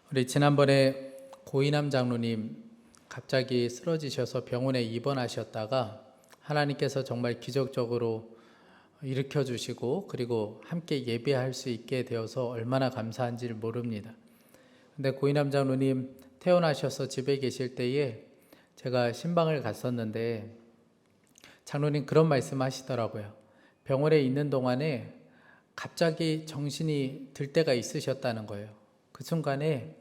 우리 지난번에 고이남 장로님 갑자기 쓰러지셔서 병원에 입원하셨다가 하나님께서 정말 기적적으로 일으켜 주시고 그리고 함께 예배할 수 있게 되어서 얼마나 감사한지를 모릅니다. 근데 고이남 장로님 퇴원하셔서 집에 계실 때에 제가 신방을 갔었는데 장로님 그런 말씀 하시더라고요. 병원에 있는 동안에 갑자기 정신이 들 때가 있으셨다는 거예요. 그 순간에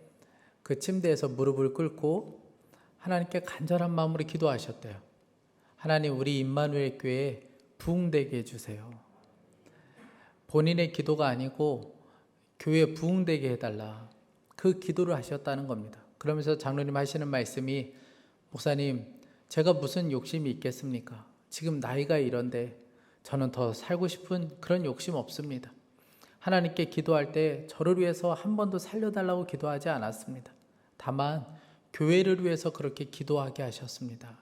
그 침대에서 무릎을 꿇고 하나님께 간절한 마음으로 기도하셨대요. 하나님, 우리 임마누엘 교회에 부흥되게 해주세요. 본인의 기도가 아니고 교회에 부흥되게 해달라. 그 기도를 하셨다는 겁니다. 그러면서 장로님 하시는 말씀이, 목사님, 제가 무슨 욕심이 있겠습니까? 지금 나이가 이런데 저는 더 살고 싶은 그런 욕심 없습니다. 하나님께 기도할 때 저를 위해서 한 번도 살려달라고 기도하지 않았습니다. 다만 교회를 위해서 그렇게 기도하게 하셨습니다.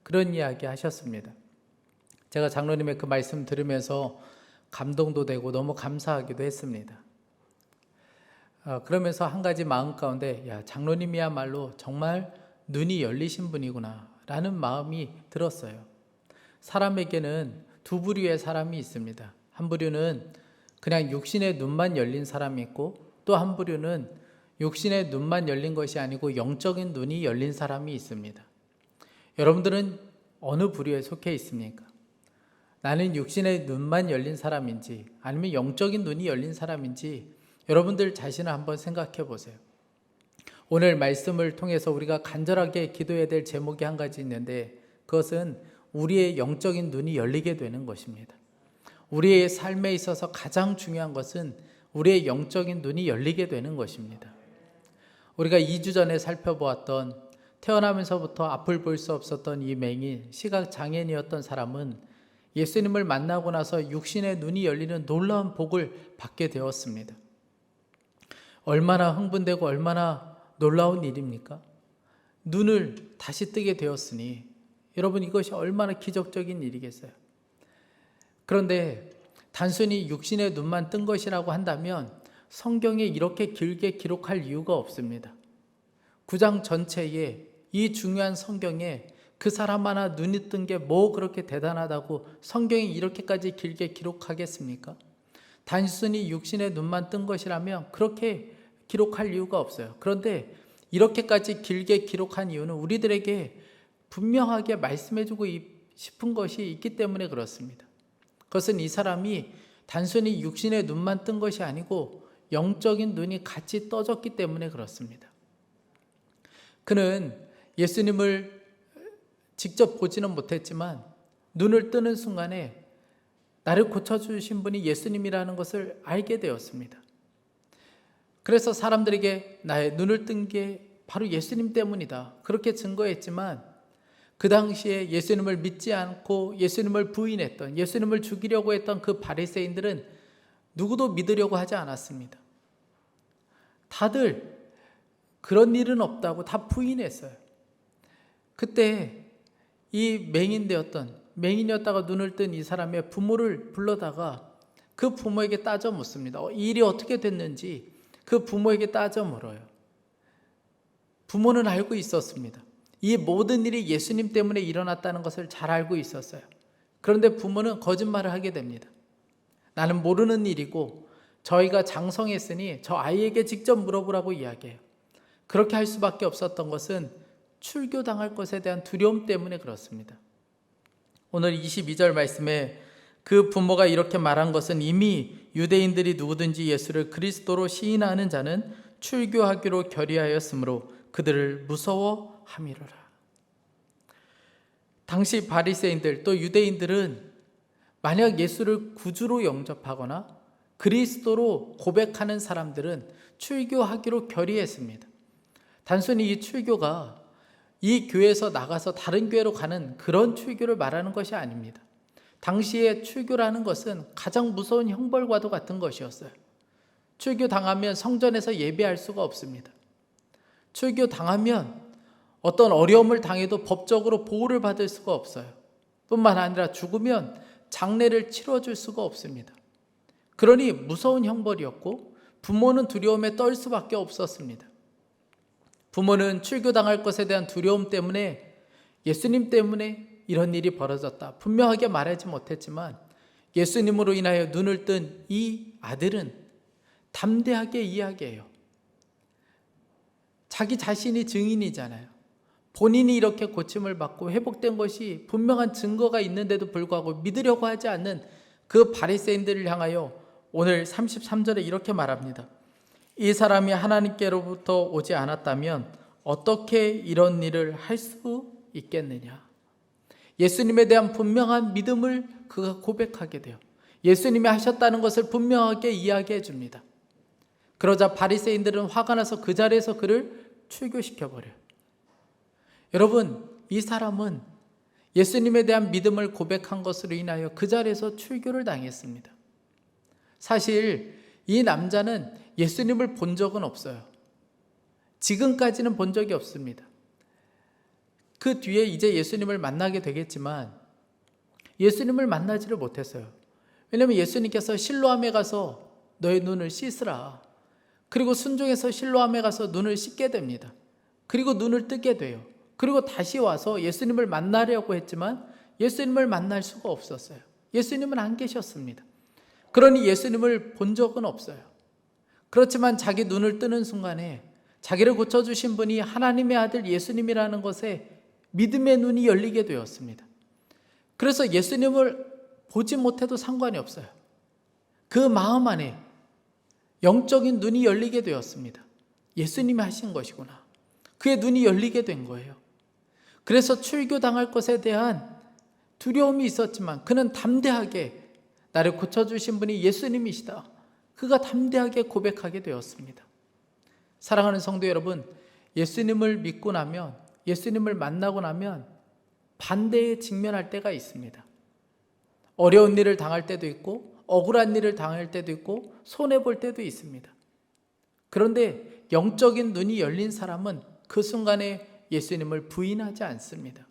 그런 이야기 하셨습니다. 제가 장로님의 그 말씀 들으면서 감동도 되고 너무 감사하기도 했습니다. 그러면서 한 가지 마음 가운데, 장로님이야말로 정말 눈이 열리신 분이구나 라는 마음이 들었어요. 사람에게는 두 부류의 사람이 있습니다. 한 부류는 그냥 육신의 눈만 열린 사람이 있고, 또 한 부류는 육신의 눈만 열린 것이 아니고 영적인 눈이 열린 사람이 있습니다. 여러분들은 어느 부류에 속해 있습니까? 나는 육신의 눈만 열린 사람인지 아니면 영적인 눈이 열린 사람인지 여러분들 자신을 한번 생각해 보세요. 오늘 말씀을 통해서 우리가 간절하게 기도해야 될 제목이 한 가지 있는데, 그것은 우리의 영적인 눈이 열리게 되는 것입니다. 우리의 삶에 있어서 가장 중요한 것은 우리의 영적인 눈이 열리게 되는 것입니다. 우리가 2주 전에 살펴보았던, 태어나면서부터 앞을 볼 수 없었던 이 맹인, 시각장애인이었던 사람은 예수님을 만나고 나서 육신의 눈이 열리는 놀라운 복을 받게 되었습니다. 얼마나 흥분되고 얼마나 놀라운 일입니까? 눈을 다시 뜨게 되었으니 여러분, 이것이 얼마나 기적적인 일이겠어요. 그런데 단순히 육신의 눈만 뜬 것이라고 한다면 성경에 이렇게 길게 기록할 이유가 없습니다. 9장 전체에, 이 중요한 성경에 그 사람 하나 눈이 뜬 게 뭐 그렇게 대단하다고 성경이 이렇게까지 길게 기록하겠습니까? 단순히 육신의 눈만 뜬 것이라면 그렇게 기록할 이유가 없어요. 그런데 이렇게까지 길게 기록한 이유는 우리들에게 분명하게 말씀해주고 싶은 것이 있기 때문에 그렇습니다. 그것은 이 사람이 단순히 육신의 눈만 뜬 것이 아니고 영적인 눈이 같이 떠졌기 때문에 그렇습니다. 그는 예수님을 직접 보지는 못했지만 눈을 뜨는 순간에 나를 고쳐주신 분이 예수님이라는 것을 알게 되었습니다. 그래서 사람들에게 나의 눈을 뜬 게 바로 예수님 때문이다, 그렇게 증거했지만 그 당시에 예수님을 믿지 않고 예수님을 부인했던, 예수님을 죽이려고 했던 그 바리새인들은 누구도 믿으려고 하지 않았습니다. 다들 그런 일은 없다고 다 부인했어요. 그때 이 맹인이었다가 눈을 뜬 이 사람의 부모를 불러다가 그 부모에게 따져 묻습니다. 이 일이 어떻게 됐는지 그 부모에게 따져 물어요. 부모는 알고 있었습니다. 이 모든 일이 예수님 때문에 일어났다는 것을 잘 알고 있었어요. 그런데 부모는 거짓말을 하게 됩니다. 나는 모르는 일이고 저희가 장성했으니 저 아이에게 직접 물어보라고 이야기해요. 그렇게 할 수밖에 없었던 것은 출교당할 것에 대한 두려움 때문에 그렇습니다. 오늘 22절 말씀에 그 부모가 이렇게 말한 것은, 이미 유대인들이 누구든지 예수를 그리스도로 시인하는 자는 출교하기로 결의하였으므로 그들을 무서워함이로라. 당시 바리새인들 또 유대인들은 만약 예수를 구주로 영접하거나 그리스도로 고백하는 사람들은 출교하기로 결의했습니다. 단순히 이 출교가 이 교회에서 나가서 다른 교회로 가는 그런 출교를 말하는 것이 아닙니다. 당시에 출교라는 것은 가장 무서운 형벌과도 같은 것이었어요. 출교 당하면 성전에서 예배할 수가 없습니다. 출교 당하면 어떤 어려움을 당해도 법적으로 보호를 받을 수가 없어요. 뿐만 아니라 죽으면 장례를 치러줄 수가 없습니다. 그러니 무서운 형벌이었고 부모는 두려움에 떨 수밖에 없었습니다. 부모는 출교당할 것에 대한 두려움 때문에 예수님 때문에 이런 일이 벌어졌다 분명하게 말하지 못했지만 예수님으로 인하여 눈을 뜬 이 아들은 담대하게 이야기해요. 자기 자신이 증인이잖아요. 본인이 이렇게 고침을 받고 회복된 것이 분명한 증거가 있는데도 불구하고 믿으려고 하지 않는 그 바리새인들을 향하여 오늘 33절에 이렇게 말합니다. 이 사람이 하나님께로부터 오지 않았다면 어떻게 이런 일을 할 수 있겠느냐. 예수님에 대한 분명한 믿음을 그가 고백하게 돼요. 예수님이 하셨다는 것을 분명하게 이야기해 줍니다. 그러자 바리새인들은 화가 나서 그 자리에서 그를 출교시켜버려요. 여러분, 이 사람은 예수님에 대한 믿음을 고백한 것으로 인하여 그 자리에서 출교를 당했습니다. 사실 이 남자는 예수님을 본 적은 없어요. 지금까지는 본 적이 없습니다. 그 뒤에 이제 예수님을 만나게 되겠지만 예수님을 만나지를 못했어요. 왜냐하면 예수님께서 실로암에 가서 너의 눈을 씻으라. 그리고 순종해서 실로암에 가서 눈을 씻게 됩니다. 그리고 눈을 뜨게 돼요. 그리고 다시 와서 예수님을 만나려고 했지만 예수님을 만날 수가 없었어요. 예수님은 안 계셨습니다. 그러니 예수님을 본 적은 없어요. 그렇지만 자기 눈을 뜨는 순간에 자기를 고쳐주신 분이 하나님의 아들 예수님이라는 것에 믿음의 눈이 열리게 되었습니다. 그래서 예수님을 보지 못해도 상관이 없어요. 그 마음 안에 영적인 눈이 열리게 되었습니다. 예수님이 하신 것이구나. 그의 눈이 열리게 된 거예요. 그래서 출교당할 것에 대한 두려움이 있었지만 그는 담대하게 나를 고쳐주신 분이 예수님이시다. 그가 담대하게 고백하게 되었습니다. 사랑하는 성도 여러분, 예수님을 믿고 나면, 예수님을 만나고 나면 반대에 직면할 때가 있습니다. 어려운 일을 당할 때도 있고 억울한 일을 당할 때도 있고 손해볼 때도 있습니다. 그런데 영적인 눈이 열린 사람은 그 순간에 예수님을 부인하지 않습니다.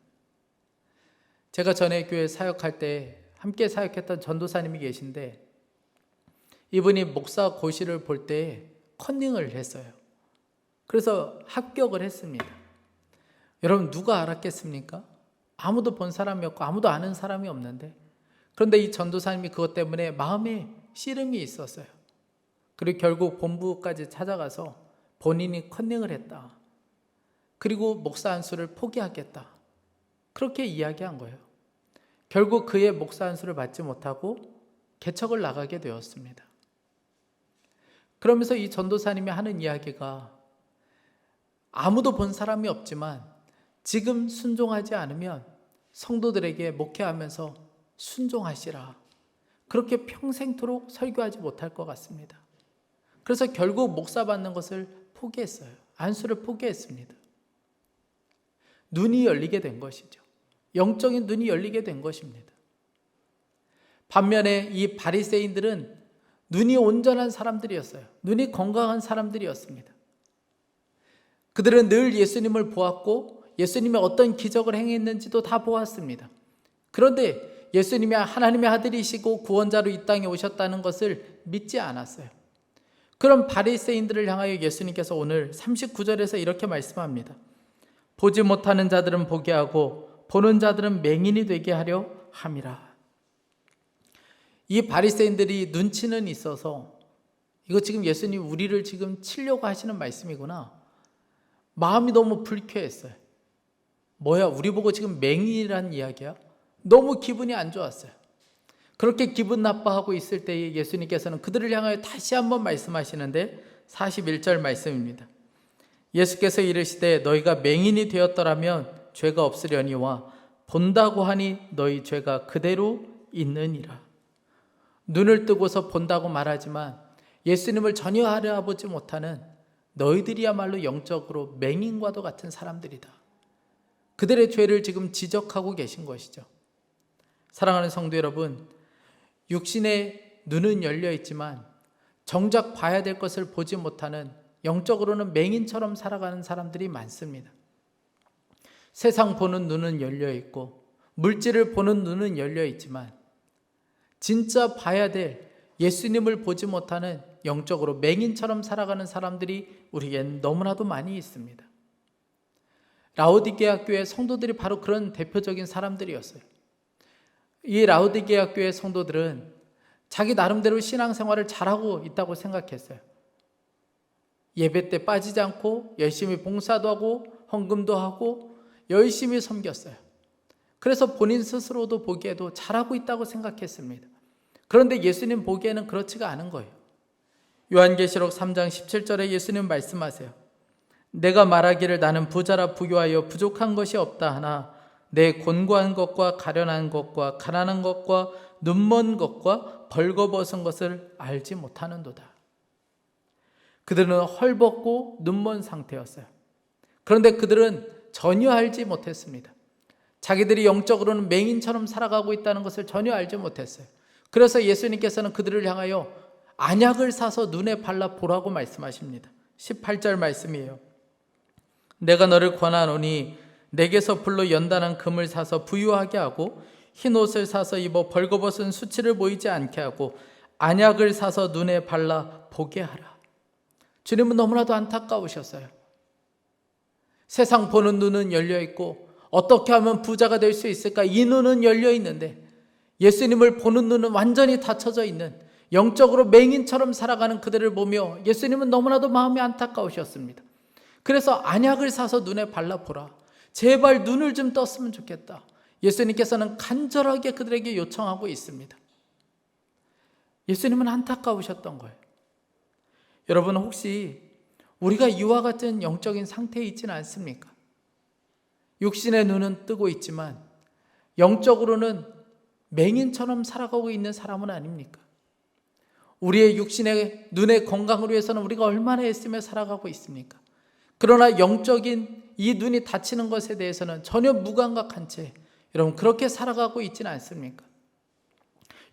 제가 전에 교회 사역할 때 함께 사역했던 전도사님이 계신데 이분이 목사 고시를 볼 때 컨닝을 했어요. 그래서 합격을 했습니다. 여러분 누가 알았겠습니까? 아무도 본 사람이 없고 아무도 아는 사람이 없는데 그런데 이 전도사님이 그것 때문에 마음에 씨름이 있었어요. 그리고 결국 본부까지 찾아가서 본인이 컨닝을 했다. 그리고 목사 안수를 포기하겠다. 그렇게 이야기한 거예요. 결국 그의 목사 안수를 받지 못하고 개척을 나가게 되었습니다. 그러면서 이 전도사님이 하는 이야기가 아무도 본 사람이 없지만 지금 순종하지 않으면 성도들에게 목회하면서 순종하시라. 그렇게 평생토록 설교하지 못할 것 같습니다. 그래서 결국 목사 받는 것을 포기했어요. 안수를 포기했습니다. 눈이 열리게 된 것이죠. 영적인 눈이 열리게 된 것입니다. 반면에 이 바리새인들은 눈이 온전한 사람들이었어요. 눈이 건강한 사람들이었습니다. 그들은 늘 예수님을 보았고 예수님이 어떤 기적을 행했는지도 다 보았습니다. 그런데 예수님이 하나님의 아들이시고 구원자로 이 땅에 오셨다는 것을 믿지 않았어요. 그런 바리새인들을 향하여 예수님께서 오늘 39절에서 이렇게 말씀합니다. 보지 못하는 자들은 보게 하고 보는 자들은 맹인이 되게 하려 함이라. 이 바리새인들이 눈치는 있어서 이거 지금 예수님 우리를 지금 치려고 하시는 말씀이구나. 마음이 너무 불쾌했어요. 뭐야, 우리 보고 지금 맹인이란 이야기야? 너무 기분이 안 좋았어요. 그렇게 기분 나빠하고 있을 때에 예수님께서는 그들을 향하여 다시 한번 말씀하시는데 41절 말씀입니다. 예수께서 이르시되 너희가 맹인이 되었더라면 죄가 없으려니와 본다고 하니 너희 죄가 그대로 있느니라. 눈을 뜨고서 본다고 말하지만 예수님을 전혀 알아보지 못하는 너희들이야말로 영적으로 맹인과도 같은 사람들이다. 그들의 죄를 지금 지적하고 계신 것이죠. 사랑하는 성도 여러분, 육신의 눈은 열려 있지만 정작 봐야 될 것을 보지 못하는 영적으로는 맹인처럼 살아가는 사람들이 많습니다. 세상 보는 눈은 열려 있고 물질을 보는 눈은 열려 있지만 진짜 봐야 될 예수님을 보지 못하는 영적으로 맹인처럼 살아가는 사람들이 우리에겐 너무나도 많이 있습니다. 라오디게아 교회 성도들이 바로 그런 대표적인 사람들이었어요. 이 라오디게아 교회 성도들은 자기 나름대로 신앙생활을 잘하고 있다고 생각했어요. 예배 때 빠지지 않고 열심히 봉사도 하고 헌금도 하고 열심히 섬겼어요. 그래서 본인 스스로도 보기에도 잘하고 있다고 생각했습니다. 그런데 예수님 보기에는 그렇지가 않은 거예요. 요한계시록 3장 17절에 예수님 말씀하세요. 내가 말하기를 나는 부자라 부유하여 부족한 것이 없다 하나 내 곤고한 것과 가련한 것과 가난한 것과 눈먼 것과 벌거벗은 것을 알지 못하는도다. 그들은 헐벗고 눈먼 상태였어요. 그런데 그들은 전혀 알지 못했습니다. 자기들이 영적으로는 맹인처럼 살아가고 있다는 것을 전혀 알지 못했어요. 그래서 예수님께서는 그들을 향하여 안약을 사서 눈에 발라 보라고 말씀하십니다. 18절 말씀이에요. 내가 너를 권하노니 내게서 불로 연단한 금을 사서 부유하게 하고 흰 옷을 사서 입어 벌거벗은 수치를 보이지 않게 하고 안약을 사서 눈에 발라 보게 하라. 주님은 너무나도 안타까우셨어요. 세상 보는 눈은 열려있고 어떻게 하면 부자가 될 수 있을까? 이 눈은 열려있는데 예수님을 보는 눈은 완전히 닫혀져 있는 영적으로 맹인처럼 살아가는 그들을 보며 예수님은 너무나도 마음이 안타까우셨습니다. 그래서 안약을 사서 눈에 발라보라. 제발 눈을 좀 떴으면 좋겠다. 예수님께서는 간절하게 그들에게 요청하고 있습니다. 예수님은 안타까우셨던 거예요. 여러분 혹시 우리가 이와 같은 영적인 상태에 있지는 않습니까? 육신의 눈은 뜨고 있지만 영적으로는 맹인처럼 살아가고 있는 사람은 아닙니까? 우리의 육신의 눈의 건강을 위해서는 우리가 얼마나 애쓰며 살아가고 있습니까? 그러나 영적인 이 눈이 닫히는 것에 대해서는 전혀 무감각한 채 여러분 그렇게 살아가고 있지는 않습니까?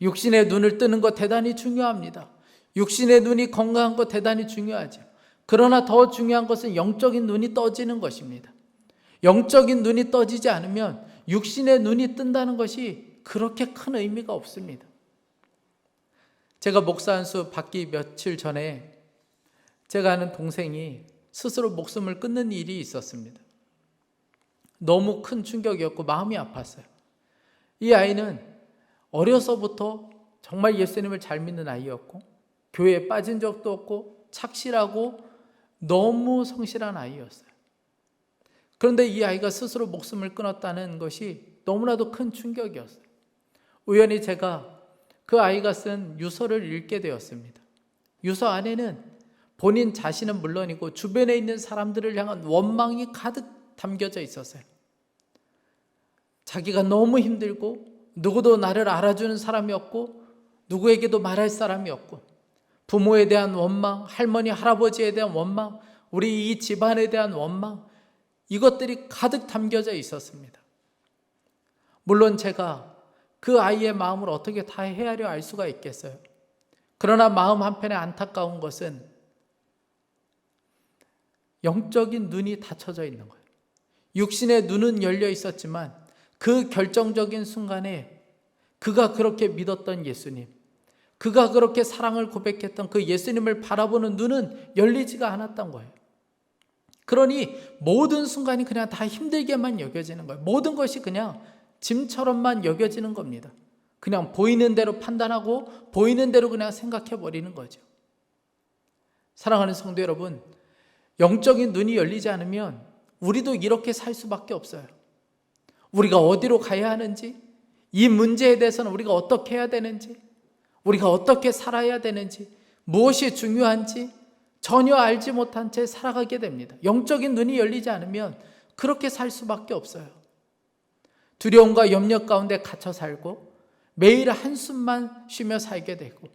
육신의 눈을 뜨는 것 대단히 중요합니다. 육신의 눈이 건강한 것 대단히 중요하죠. 그러나 더 중요한 것은 영적인 눈이 떠지는 것입니다. 영적인 눈이 떠지지 않으면 육신의 눈이 뜬다는 것이 그렇게 큰 의미가 없습니다. 제가 목사 안수 받기 며칠 전에 제가 아는 동생이 스스로 목숨을 끊는 일이 있었습니다. 너무 큰 충격이었고 마음이 아팠어요. 이 아이는 어려서부터 정말 예수님을 잘 믿는 아이였고 교회에 빠진 적도 없고 착실하고 너무 성실한 아이였어요. 그런데 이 아이가 스스로 목숨을 끊었다는 것이 너무나도 큰 충격이었어요. 우연히 제가 그 아이가 쓴 유서를 읽게 되었습니다. 유서 안에는 본인 자신은 물론이고 주변에 있는 사람들을 향한 원망이 가득 담겨져 있었어요. 자기가 너무 힘들고 누구도 나를 알아주는 사람이 없고 누구에게도 말할 사람이 없고 부모에 대한 원망, 할머니, 할아버지에 대한 원망, 우리 이 집안에 대한 원망, 이것들이 가득 담겨져 있었습니다. 물론 제가 그 아이의 마음을 어떻게 다 헤아려 알 수가 있겠어요. 그러나 마음 한편에 안타까운 것은 영적인 눈이 닫혀져 있는 거예요. 육신의 눈은 열려 있었지만 그 결정적인 순간에 그가 그렇게 믿었던 예수님, 그가 그렇게 사랑을 고백했던 그 예수님을 바라보는 눈은 열리지가 않았던 거예요. 그러니 모든 순간이 그냥 다 힘들게만 여겨지는 거예요. 모든 것이 그냥 짐처럼만 여겨지는 겁니다. 그냥 보이는 대로 판단하고 보이는 대로 그냥 생각해 버리는 거죠. 사랑하는 성도 여러분, 영적인 눈이 열리지 않으면 우리도 이렇게 살 수밖에 없어요. 우리가 어디로 가야 하는지, 이 문제에 대해서는 우리가 어떻게 해야 되는지, 우리가 어떻게 살아야 되는지, 무엇이 중요한지 전혀 알지 못한 채 살아가게 됩니다. 영적인 눈이 열리지 않으면 그렇게 살 수밖에 없어요. 두려움과 염려 가운데 갇혀 살고 매일 한숨만 쉬며 살게 되고,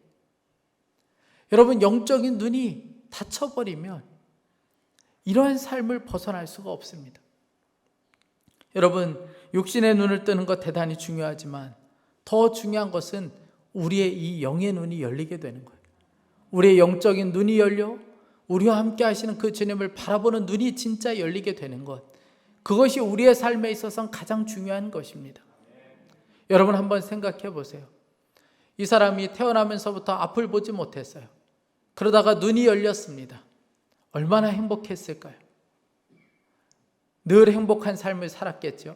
여러분 영적인 눈이 닫혀버리면 이러한 삶을 벗어날 수가 없습니다. 여러분 육신의 눈을 뜨는 것 대단히 중요하지만 더 중요한 것은 우리의 이 영의 눈이 열리게 되는 거예요. 우리의 영적인 눈이 열려 우리와 함께 하시는 그 주님을 바라보는 눈이 진짜 열리게 되는 것, 그것이 우리의 삶에 있어서는 가장 중요한 것입니다. 여러분 한번 생각해 보세요. 이 사람이 태어나면서부터 앞을 보지 못했어요. 그러다가 눈이 열렸습니다. 얼마나 행복했을까요? 늘 행복한 삶을 살았겠죠.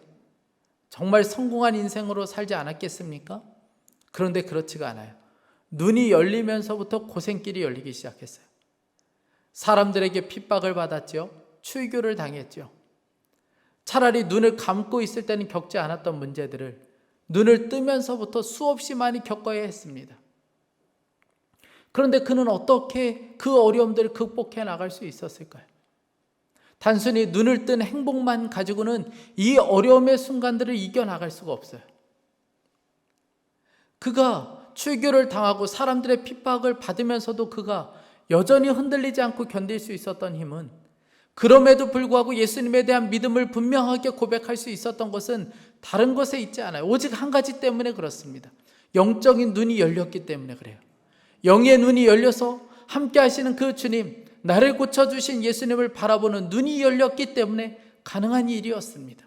정말 성공한 인생으로 살지 않았겠습니까? 그런데 그렇지가 않아요. 눈이 열리면서부터 고생길이 열리기 시작했어요. 사람들에게 핍박을 받았죠. 추이교를 당했죠. 차라리 눈을 감고 있을 때는 겪지 않았던 문제들을 눈을 뜨면서부터 수없이 많이 겪어야 했습니다. 그런데 그는 어떻게 그 어려움들을 극복해 나갈 수 있었을까요? 단순히 눈을 뜬 행복만 가지고는 이 어려움의 순간들을 이겨나갈 수가 없어요. 그가 출교를 당하고 사람들의 핍박을 받으면서도 그가 여전히 흔들리지 않고 견딜 수 있었던 힘은, 그럼에도 불구하고 예수님에 대한 믿음을 분명하게 고백할 수 있었던 것은 다른 것에 있지 않아요. 오직 한 가지 때문에 그렇습니다. 영적인 눈이 열렸기 때문에 그래요. 영의 눈이 열려서 함께 하시는 그 주님, 나를 고쳐주신 예수님을 바라보는 눈이 열렸기 때문에 가능한 일이었습니다.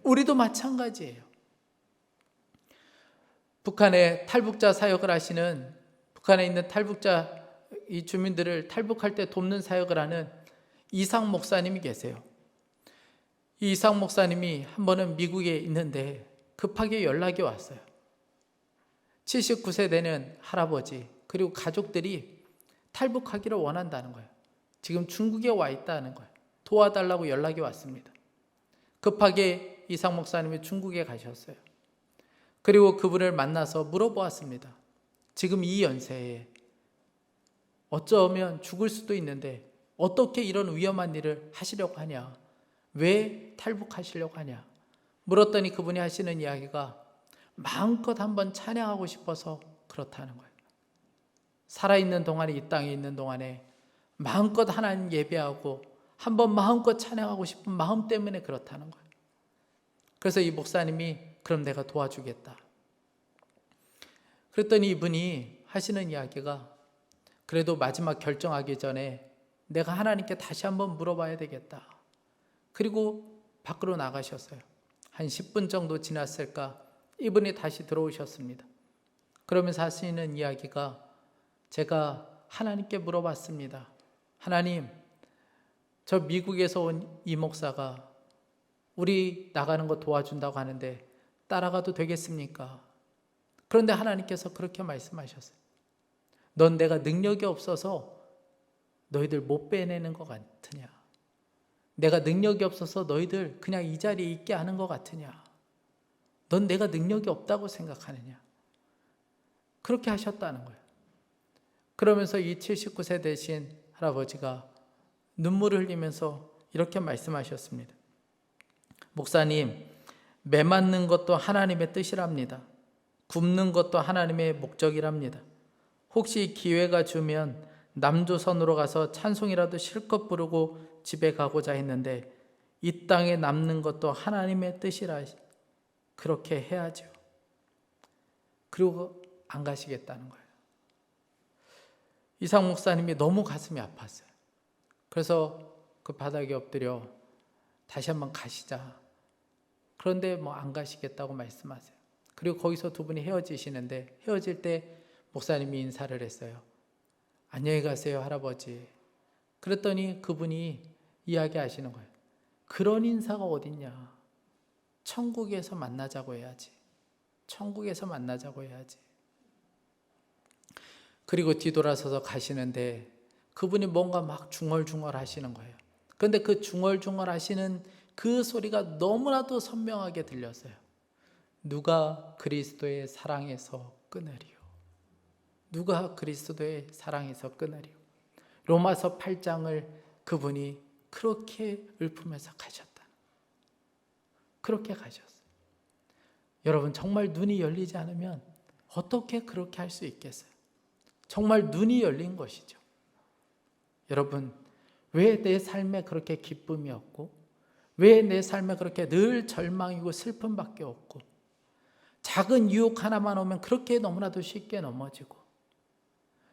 우리도 마찬가지예요. 북한에 탈북자 사역을 하시는, 북한에 있는 탈북자 이 주민들을 탈북할 때 돕는 사역을 하는 이상 목사님이 계세요. 이 이상 목사님이 한 번은 미국에 있는데 급하게 연락이 왔어요. 79세 되는 할아버지 그리고 가족들이 탈북하기를 원한다는 거예요. 지금 중국에 와 있다는 거예요. 도와달라고 연락이 왔습니다. 급하게 이상 목사님이 중국에 가셨어요. 그리고 그분을 만나서 물어보았습니다. 지금 이 연세에 어쩌면 죽을 수도 있는데 어떻게 이런 위험한 일을 하시려고 하냐? 왜 탈북하시려고 하냐? 물었더니 그분이 하시는 이야기가 마음껏 한번 찬양하고 싶어서 그렇다는 거예요. 살아있는 동안에, 이 땅에 있는 동안에 마음껏 하나님 예배하고 한번 마음껏 찬양하고 싶은 마음 때문에 그렇다는 거예요. 그래서 이 목사님이 그럼 내가 도와주겠다. 그랬더니 이분이 하시는 이야기가 그래도 마지막 결정하기 전에 내가 하나님께 다시 한번 물어봐야 되겠다. 그리고 밖으로 나가셨어요. 한 10분 정도 지났을까 이분이 다시 들어오셨습니다. 그러면서 하시는 이야기가 제가 하나님께 물어봤습니다. 하나님, 저 미국에서 온 이 목사가 우리 나가는 거 도와준다고 하는데 따라가도 되겠습니까? 그런데 하나님께서 그렇게 말씀하셨어요. 넌 내가 능력이 없어서 너희들 못 빼내는 것 같으냐? 내가 능력이 없어서 너희들 그냥 이 자리에 있게 하는 것 같으냐? 넌 내가 능력이 없다고 생각하느냐? 그렇게 하셨다는 거예요. 그러면서 이 79세 되신 할아버지가 눈물을 흘리면서 이렇게 말씀하셨습니다. 목사님, 매 맞는 것도 하나님의 뜻이랍니다. 굶는 것도 하나님의 목적이랍니다. 혹시 기회가 주면 남조선으로 가서 찬송이라도 실컷 부르고 집에 가고자 했는데 이 땅에 남는 것도 하나님의 뜻이라 그렇게 해야죠. 그리고 안 가시겠다는 거예요. 이상 목사님이 너무 가슴이 아팠어요. 그래서 그 바닥에 엎드려 다시 한번 가시자. 그런데 안 가시겠다고 말씀하세요. 그리고 거기서 두 분이 헤어지시는데 헤어질 때 목사님이 인사를 했어요. 안녕히 가세요, 할아버지. 그랬더니 그분이 이야기하시는 거예요. 그런 인사가 어딨냐. 천국에서 만나자고 해야지. 천국에서 만나자고 해야지. 그리고 뒤돌아서서 가시는데 그분이 뭔가 막 중얼중얼 하시는 거예요. 그런데 그 중얼중얼 하시는 그 소리가 너무나도 선명하게 들렸어요. 누가 그리스도의 사랑에서 끊으리요. 누가 그리스도의 사랑에서 끊으리요. 로마서 8장을 그분이 그렇게 읊으면서 가셨다. 그렇게 가셨어요. 여러분, 정말 눈이 열리지 않으면 어떻게 그렇게 할 수 있겠어요? 정말 눈이 열린 것이죠. 여러분, 왜 내 삶에 그렇게 기쁨이 없고 왜 내 삶에 그렇게 늘 절망이고 슬픔밖에 없고 작은 유혹 하나만 오면 그렇게 너무나도 쉽게 넘어지고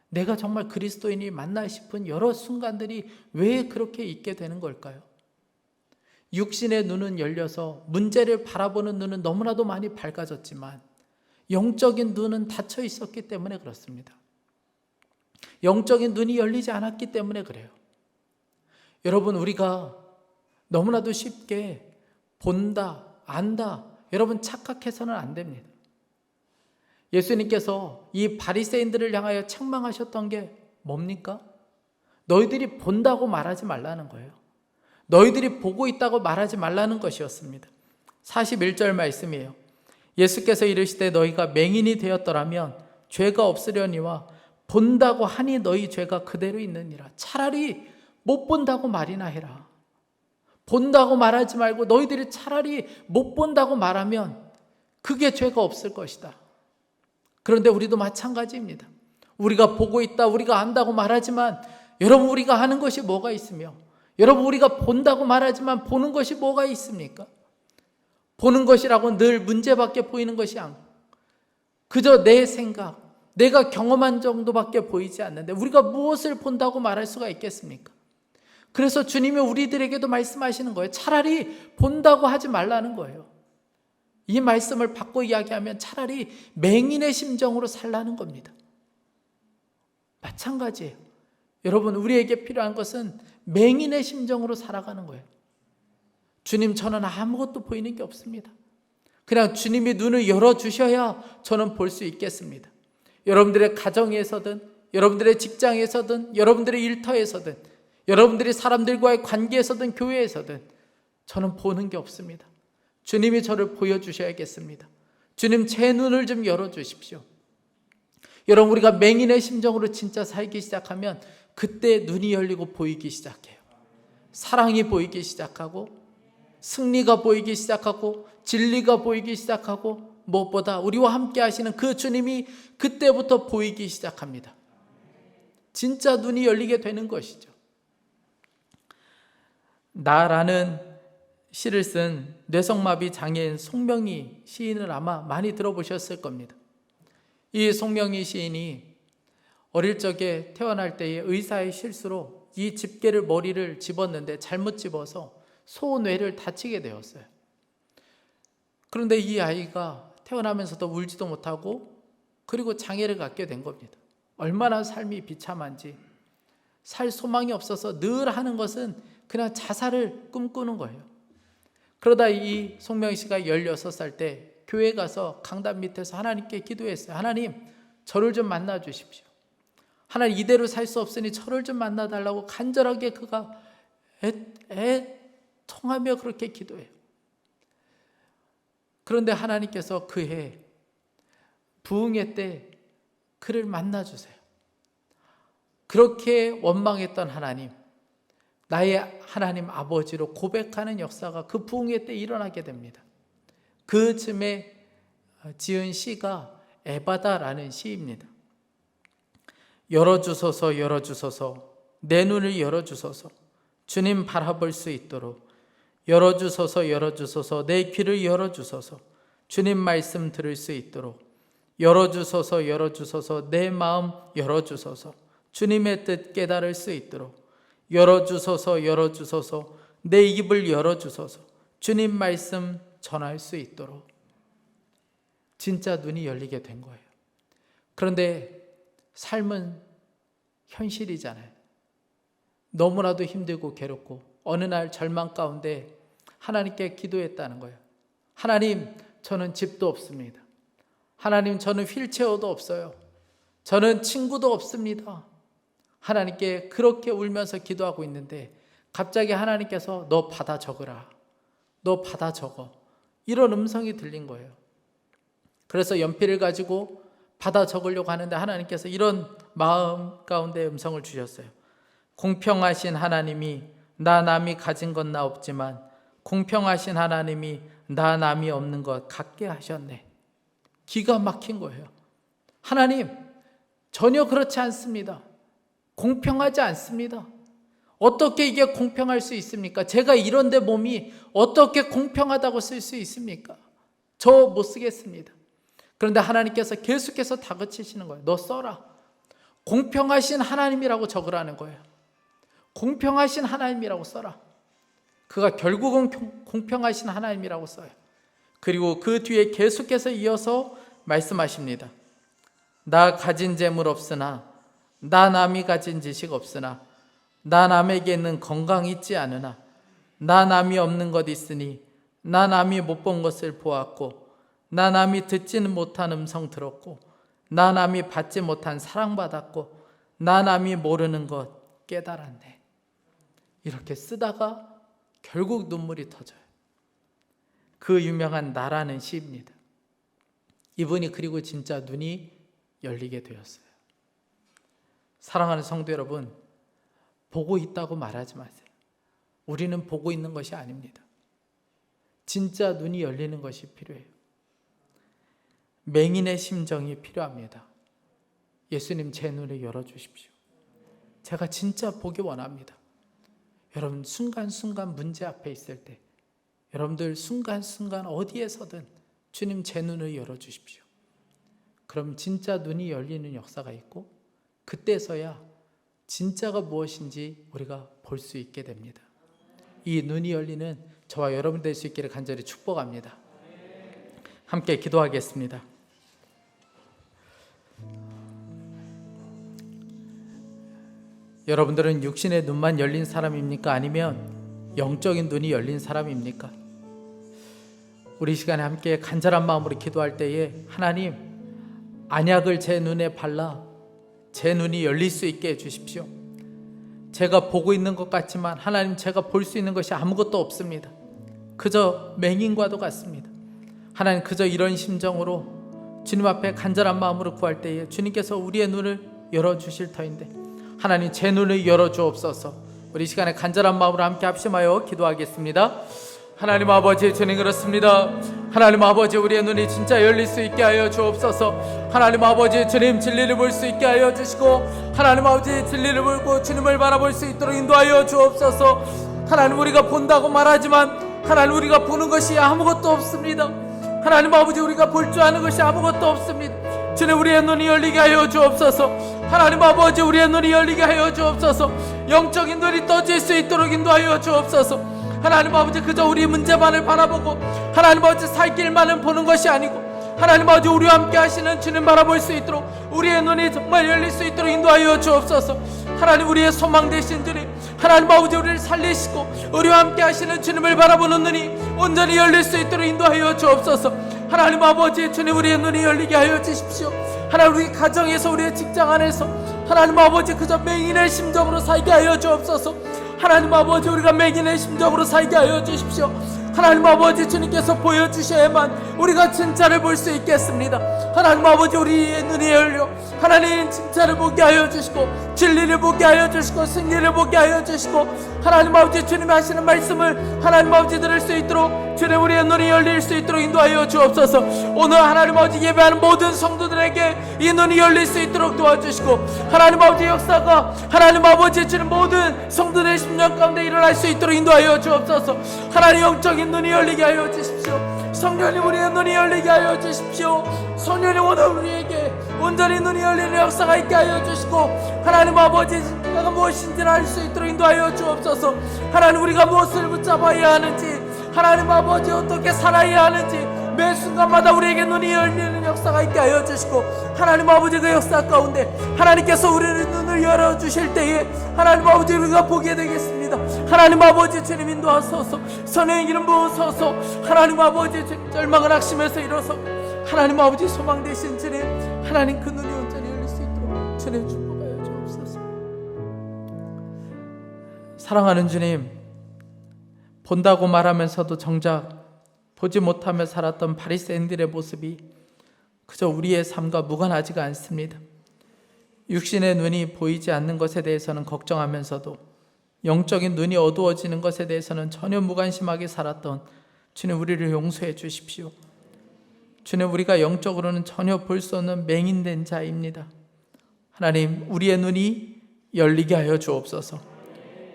내가 정말 그리스도인이 맞나 싶은 여러 순간들이 왜 그렇게 있게 되는 걸까요? 육신의 눈은 열려서 문제를 바라보는 눈은 너무나도 많이 밝아졌지만 영적인 눈은 닫혀 있었기 때문에 그렇습니다. 영적인 눈이 열리지 않았기 때문에 그래요. 여러분, 우리가 너무나도 쉽게 본다, 안다, 여러분 착각해서는 안 됩니다. 예수님께서 이 바리새인들을 향하여 책망하셨던 게 뭡니까? 너희들이 본다고 말하지 말라는 거예요. 너희들이 보고 있다고 말하지 말라는 것이었습니다. 41절 말씀이에요. 예수께서 이르시되 너희가 맹인이 되었더라면 죄가 없으려니와 본다고 하니 너희 죄가 그대로 있느니라. 차라리 못 본다고 말이나 해라. 본다고 말하지 말고 너희들이 차라리 못 본다고 말하면 그게 죄가 없을 것이다. 그런데 우리도 마찬가지입니다. 우리가 보고 있다, 우리가 안다고 말하지만 여러분 우리가 하는 것이 뭐가 있으며 여러분 우리가 본다고 말하지만 보는 것이 뭐가 있습니까? 보는 것이라고 늘 문제밖에 보이는 것이 아니고 그저 내 생각, 내가 경험한 정도밖에 보이지 않는데 우리가 무엇을 본다고 말할 수가 있겠습니까? 그래서 주님이 우리들에게도 말씀하시는 거예요. 차라리 본다고 하지 말라는 거예요. 이 말씀을 바꿔 이야기하면 차라리 맹인의 심정으로 살라는 겁니다. 마찬가지예요. 여러분 우리에게 필요한 것은 맹인의 심정으로 살아가는 거예요. 주님 저는 아무것도 보이는 게 없습니다. 그냥 주님이 눈을 열어주셔야 저는 볼 수 있겠습니다. 여러분들의 가정에서든 여러분들의 직장에서든 여러분들의 일터에서든 여러분들이 사람들과의 관계에서든 교회에서든 저는 보는 게 없습니다. 주님이 저를 보여주셔야겠습니다. 주님 제 눈을 좀 열어주십시오. 여러분 우리가 맹인의 심정으로 진짜 살기 시작하면 그때 눈이 열리고 보이기 시작해요. 사랑이 보이기 시작하고 승리가 보이기 시작하고 진리가 보이기 시작하고 무엇보다 우리와 함께 하시는 그 주님이 그때부터 보이기 시작합니다. 진짜 눈이 열리게 되는 것이죠. 나라는 시를 쓴 뇌성마비 장애인 송명희 시인을 아마 많이 들어보셨을 겁니다. 이 송명희 시인이 어릴 적에 태어날 때의 의사의 실수로 이 집게를 머리를 집었는데 잘못 집어서 소뇌를 다치게 되었어요. 그런데 이 아이가 태어나면서도 울지도 못하고 그리고 장애를 갖게 된 겁니다. 얼마나 삶이 비참한지 살 소망이 없어서 늘 하는 것은 그냥 자살을 꿈꾸는 거예요. 그러다 이 송명희 씨가 16살 때 교회 가서 강단 밑에서 하나님께 기도했어요. 하나님 저를 좀 만나 주십시오. 하나님 이대로 살 수 없으니 저를 좀 만나달라고 간절하게 그가 통하며 그렇게 기도해요. 그런데 하나님께서 그해 부흥회 때 그를 만나주세요. 그렇게 원망했던 하나님, 나의 하나님 아버지로 고백하는 역사가 그 부흥회 때 일어나게 됩니다. 그 즈음에 지은 시가 에바다라는 시입니다. 열어주소서 열어주소서 내 눈을 열어주소서 주님 바라볼 수 있도록 열어주소서 열어주소서 내 귀를 열어주소서 주님 말씀 들을 수 있도록 열어주소서 열어주소서 내 마음 열어주소서 주님의 뜻 깨달을 수 있도록 열어주소서 열어주소서 내 입을 열어주소서 주님 말씀 전할 수 있도록 진짜 눈이 열리게 된 거예요. 그런데 삶은 현실이잖아요. 너무나도 힘들고 괴롭고 어느 날 절망 가운데 하나님께 기도했다는 거예요. 하나님 저는 집도 없습니다. 하나님 저는 휠체어도 없어요. 저는 친구도 없습니다. 하나님께 그렇게 울면서 기도하고 있는데 갑자기 하나님께서 너 받아 적으라. 너 받아 적어. 이런 음성이 들린 거예요. 그래서 연필을 가지고 받아 적으려고 하는데 하나님께서 이런 마음 가운데 음성을 주셨어요. 공평하신 하나님이 나 남이 가진 건 나 없지만 공평하신 하나님이 나 남이 없는 것 같게 하셨네. 기가 막힌 거예요. 하나님 전혀 그렇지 않습니다. 공평하지 않습니다. 어떻게 이게 공평할 수 있습니까? 제가 이런데 몸이 어떻게 공평하다고 쓸 수 있습니까? 저 못 쓰겠습니다. 그런데 하나님께서 계속해서 다그치시는 거예요. 너 써라. 공평하신 하나님이라고 적으라는 거예요. 공평하신 하나님이라고 써라. 그가 결국은 공평하신 하나님이라고 써요. 그리고 그 뒤에 계속해서 이어서 말씀하십니다. 나 가진 재물 없으나 나 남이 가진 지식 없으나 나 남에게 있는 건강 있지 않으나 나 남이 없는 것 있으니 나 남이 못 본 것을 보았고 나 남이 듣지는 못한 음성 들었고 나 남이 받지 못한 사랑받았고 나 남이 모르는 것 깨달았네. 이렇게 쓰다가 결국 눈물이 터져요. 그 유명한 나라는 시입니다. 이분이 그리고 진짜 눈이 열리게 되었어요. 사랑하는 성도 여러분, 보고 있다고 말하지 마세요. 우리는 보고 있는 것이 아닙니다. 진짜 눈이 열리는 것이 필요해요. 맹인의 심정이 필요합니다. 예수님, 제 눈을 열어주십시오. 제가 진짜 보기 원합니다. 여러분, 순간순간 문제 앞에 있을 때, 여러분들 순간순간 어디에서든 주님, 제 눈을 열어주십시오. 그럼 진짜 눈이 열리는 역사가 있고, 그때서야 진짜가 무엇인지 우리가 볼 수 있게 됩니다. 이 눈이 열리는 저와 여러분 될 수 있기를 간절히 축복합니다. 함께 기도하겠습니다. 여러분들은 육신의 눈만 열린 사람입니까? 아니면 영적인 눈이 열린 사람입니까? 우리 시간에 함께 간절한 마음으로 기도할 때에 하나님, 안약을 제 눈에 발라 제 눈이 열릴 수 있게 해주십시오. 제가 보고 있는 것 같지만 하나님, 제가 볼 수 있는 것이 아무것도 없습니다. 그저 맹인과도 같습니다. 하나님, 그저 이런 심정으로 주님 앞에 간절한 마음으로 구할 때에 주님께서 우리의 눈을 열어주실 터인데, 하나님, 제 눈을 열어주옵소서. 우리 시간에 간절한 마음으로 함께 합심하여 기도하겠습니다. 하나님 아버지, 주님 그렇습니다. 하나님 아버지, 우리의 눈이 진짜 열릴 수 있게 하여 주옵소서. 하나님 아버지, 주님 진리를 볼 수 있게 하여 주시고, 하나님 아버지, 진리를 보고 주님을 바라볼 수 있도록 인도하여 주옵소서. 하나님, 우리가 본다고 말하지만 하나님, 우리가 보는 것이 아무것도 없습니다. 하나님 아버지, 우리가 볼 줄 아는 것이 아무것도 없습니다. 주님, 우리의 눈이 열리게 하여 주옵소서. 하나님 아버지, 우리의 눈이 열리게 하여 주옵소서. 영적인 눈이 떠질 수 있도록 인도하여 주옵소서. 하나님 아버지, 그저 우리 문제만을 바라보고 하나님 아버지 살 길만은 보는 것이 아니고, 하나님 아버지, 우리와 함께 하시는 주님 바라볼 수 있도록 우리의 눈이 정말 열릴 수 있도록 인도하여 주옵소서. 하나님, 우리의 소망 되신 주님, 하나님 아버지, 우리를 살리시고 우리와 함께 하시는 주님을 바라보는 눈이 온전히 열릴 수 있도록 인도하여 주옵소서. 하나님 아버지, 주님, 우리의 눈이 열리게 하여 주십시오. 하나님, 우리 가정에서, 우리의 직장 안에서 하나님 아버지, 그저 맹인의 심정으로 살게 하여 주옵소서. 하나님 아버지, 우리가 맹인의 심정으로 살게 하여 주십시오. 하나님 아버지, 주님께서 보여주셔야만 우리가 진짜를 볼 수 있겠습니다. 하나님 아버지, 우리의 눈이 열려 하나님 진짜를 보게 하여 주시고, 진리를 보게 하여 주시고, 승리를 보게 하여 주시고, 하나님 아버지, 주님이 하시는 말씀을 하나님 아버지 들을 수 있도록 주님, 우리의 눈이 열릴 수 있도록 인도하여 주옵소서. 오늘 하나님 아버지 예배하는 모든 성도들에게 이 눈이 열릴 수 있도록 도와주시고, 하나님 아버지 역사가 하나님 아버지 주님 모든 성도들의 심령 가운데 일어날 수 있도록 인도하여 주옵소서. 하나님, 영적인 눈이 열리게 하여 주십시오. 성령님, 우리의 눈이 열리게 하여 주십시오. 성령님, 오늘 우리에게 온전히 눈이 열리는 역사가 있게 하여 주시고, 하나님 아버지, 내가 무엇인지를 알 수 있도록 인도하여 주옵소서. 하나님, 우리가 무엇을 붙잡아야 하는지, 하나님 아버지 어떻게 살아야 하는지 매 순간마다 우리에게 눈이 열리는 역사가 있게 하여 주시고, 하나님 아버지, 그 역사 가운데 하나님께서 우리의 눈을 열어주실 때에 하나님 아버지, 우리가 보게 되겠습니다. 하나님 아버지, 주님 인도하소서. 선의 이름 부으소서. 하나님 아버지, 주님 절망을 악심해서 일어서 하나님 아버지 소망 되신 주님, 하나님 그 눈이 온전히 열릴 수 있도록 주님 축복하여 주옵소서. 사랑하는 주님, 본다고 말하면서도 정작 보지 못하며 살았던 바리새인들의 모습이 그저 우리의 삶과 무관하지가 않습니다. 육신의 눈이 보이지 않는 것에 대해서는 걱정하면서도 영적인 눈이 어두워지는 것에 대해서는 전혀 무관심하게 살았던 주님, 우리를 용서해 주십시오. 주님, 우리가 영적으로는 전혀 볼 수 없는 맹인된 자입니다. 하나님, 우리의 눈이 열리게 하여 주옵소서.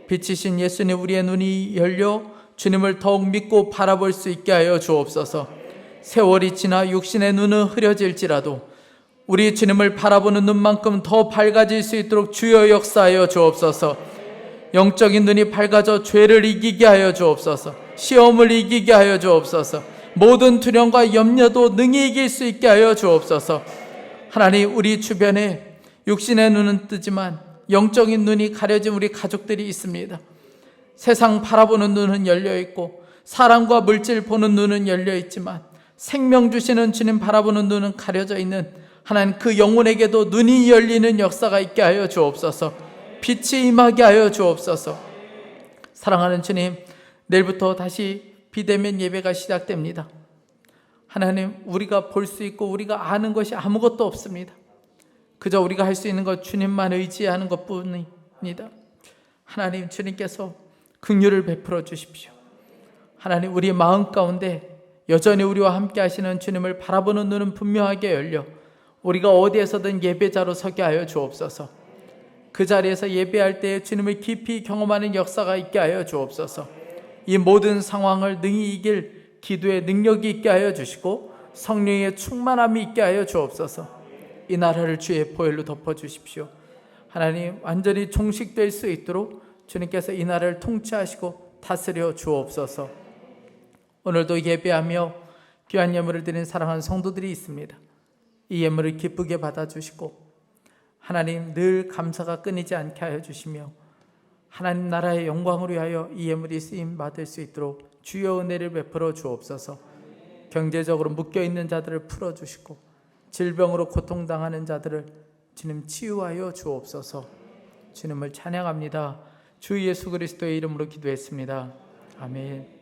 빛이신 예수님, 우리의 눈이 열려 주님을 더욱 믿고 바라볼 수 있게 하여 주옵소서. 세월이 지나 육신의 눈은 흐려질지라도 우리 주님을 바라보는 눈만큼 더 밝아질 수 있도록 주여 역사하여 주옵소서. 영적인 눈이 밝아져 죄를 이기게 하여 주옵소서. 시험을 이기게 하여 주옵소서. 모든 두려움과 염려도 능히 이길 수 있게 하여 주옵소서. 하나님, 우리 주변에 육신의 눈은 뜨지만 영적인 눈이 가려진 우리 가족들이 있습니다. 세상 바라보는 눈은 열려 있고 사람과 물질 보는 눈은 열려 있지만 생명 주시는 주님 바라보는 눈은 가려져 있는 하나님, 그 영혼에게도 눈이 열리는 역사가 있게 하여 주옵소서. 빛이 임하게 하여 주옵소서. 사랑하는 주님, 내일부터 다시 비대면 예배가 시작됩니다. 하나님, 우리가 볼 수 있고 우리가 아는 것이 아무것도 없습니다. 그저 우리가 할 수 있는 것 주님만 의지하는 것뿐입니다. 하나님, 주님께서 긍휼을 베풀어 주십시오. 하나님, 우리의 마음 가운데 여전히 우리와 함께 하시는 주님을 바라보는 눈은 분명하게 열려 우리가 어디에서든 예배자로 서게 하여 주옵소서. 그 자리에서 예배할 때에 주님을 깊이 경험하는 역사가 있게 하여 주옵소서. 이 모든 상황을 능히 이길 기도의 능력이 있게 하여 주시고 성령의 충만함이 있게 하여 주옵소서. 이 나라를 주의 보혈로 덮어주십시오. 하나님, 완전히 종식될 수 있도록 주님께서 이 나라를 통치하시고 다스려 주옵소서. 오늘도 예배하며 귀한 예물을 드린 사랑하는 성도들이 있습니다. 이 예물을 기쁘게 받아주시고 하나님, 늘 감사가 끊이지 않게 하여 주시며 하나님 나라의 영광을 위하여 이 예물이 쓰임 받을 수 있도록 주여 은혜를 베풀어 주옵소서. 경제적으로 묶여있는 자들을 풀어주시고 질병으로 고통당하는 자들을 주님 치유하여 주옵소서. 주님을 찬양합니다. 주 예수 그리스도의 이름으로 기도했습니다. 아멘.